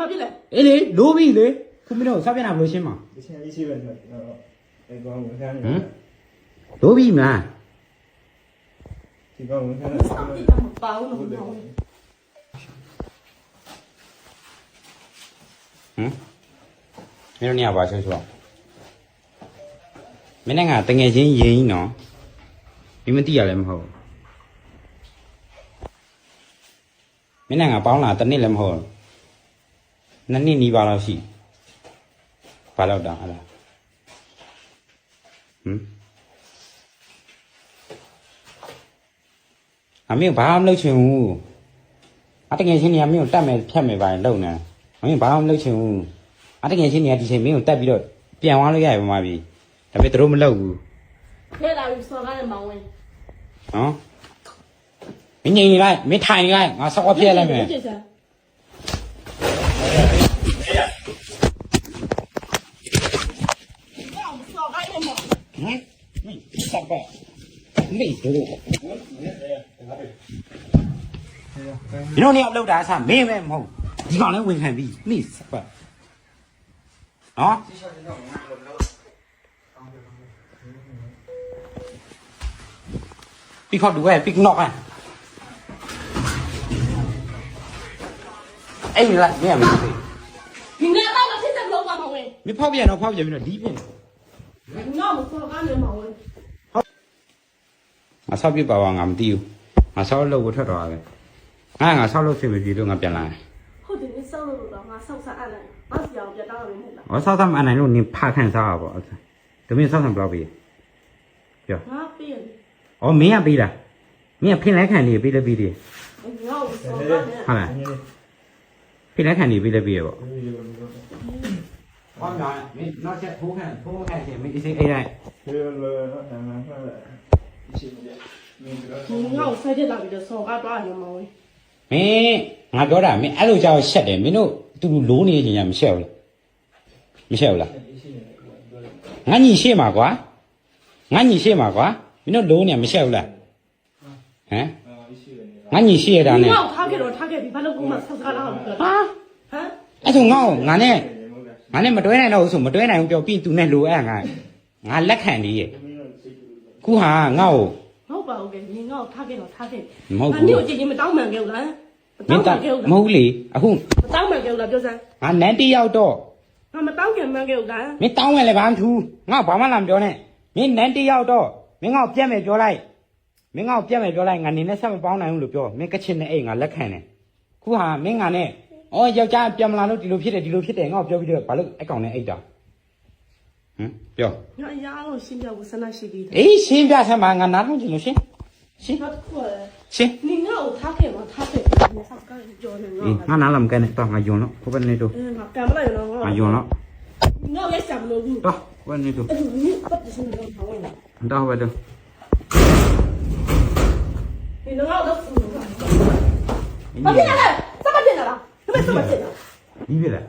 嘛别来。哎嘞，罗比嘞，后面那啥边那不行嘛？以前一起问的，那光文山嗯，罗比嘛，这光文山你上地干嘛包了嘛？嗯，没有你要把车说，没那个等下先赢喏，你们底下来么好？没那个包啦，等你来么好？那你把老西，把老当好了，没有把我们老穷，这个钱你还没有带没骗没把老呢，没有把我们老穷，这个钱你还之前没有带比了，变完了也不嘛比，特别多么老。开大有说干的忙喂。啊？没你来，没谈你来，我啥话骗了没？啥个？没得了。你说你要老大啥？没冇，你讲来问看比，没啥个。啊？พี่ขอดูไอ้พี่นอกอ่ะไอ้นี่ละเนี่ยไม่ใช่你那到了现在老干嘛喂？ ไม่พ่อเปลี่ยนเนาะพ่อเปลี่ยนเป็นดีเปลี่ยน你那我说干的忙喂。ငါဆောက်ပြပါပါငါမသိဘူးငါဆောက်လို့ထွက်တော့ပဲငါဆောက်လို့ဖြစ်ပြီလို့ငါပြန်လာ后头你收了多少？我收上岸了，我是要别当了没了。我ဆောက်သမ်းအနိုင်လို့နင်ဖခန့်စားပါပေါ့တမင်းဆောက်သမ်းဘယ်လောက်ပေးပြော啊，别了。ဩမင်းကပေးလားမင်းကဖင်လဲခံနေပေးလဲပေးတယ် 你要我说干的。ဟုတ်လားဖင်လဲခံနေပေးလဲပေးရပေါ့ဘာမှမင်းနောက်ချက်ထိုးခံချင်းမင်းအစိအိတ်လိုက်这个咱们看了，一起的，你要我塞这哪里的说干多少钱嘛喂？မင်းငါပြောတာမင်းအဲ့လိုကြောက်ရှက်တယ်မင်းတို့တူတူလိုးနေခြင်းညာမရှက်ဘူးလားမရှက်ဘူးလားငါညီရှေ့မှာကွာငါညီရှေ့မှာကွာမင်းတို့လိုးနေမရှက်ဘူးလားဟမ်ငါညီရှေ့ရတာနဲ့你要他给了，他给比反正我们收干了好多。ဟာ啊？အဲ့ဆိုငါနဲ့မတွဲနိုင်တော့ဘူးဆိုမတွဲနိုင်ဘူးပြောပြီးသူနဲ့လိုအဲ့ငါလက်ခံလေးရဲ့ခုဟာငါ့ကို我包给你要他给了，他给。မဟုတ်ဘူး你有姐姐们当门给我了？မင်းတမဟုတ်လေအခု 当门给我了，就是。ငါနန်းတရောက်တော့ 我们当给门给我了。မင်းတောင်းဝင်လည်းဘာမှမထူးငါဘာမှလာမပြောနဲ့မင်းနန်းတရောက်တော့မင်းငါ့ကိုပြတ်မယ်ပြောလိုက်မင်းငါ့ကိုပြတ်မယ်ပြောလိုက်ငါနေနဲ့ဆက်မပေါင်းနိုင်ဘူးလို့ပြောမင်းကချင်နဲ့အိမ်ငါလက်ခံတယ်ခုဟာမင်းငါနဲ့အော်ယောက်ျားပြန်မလာလို့ဒီလိုဖြစ်တယ်ငါ့ကိုပြောပြီးတော့ဘာလို့အကောင်နဲ့အိတ်တာပြော我呀，我心跳我是那些的。အေးရှင်းပြဆမ်းပါငါနားထောင်ချင်လို့ရှင်း他哭了。ရှင်း你要他给我，他给。你上干叫人ငါနားလာမကန်နဲ့တော့ငါယွန်တော့ဟိုဘက်နေတော့我干不了了我。ငါယွန်တော့你要也想不到你。တော့ဟိုဘက်နေတော့哎，你不只是那个肠胃了。တော့ဟိုဘက်တော့你能让我死吗？我骗人，怎么骗人了？你们怎么骗的？ပြီးပြီလား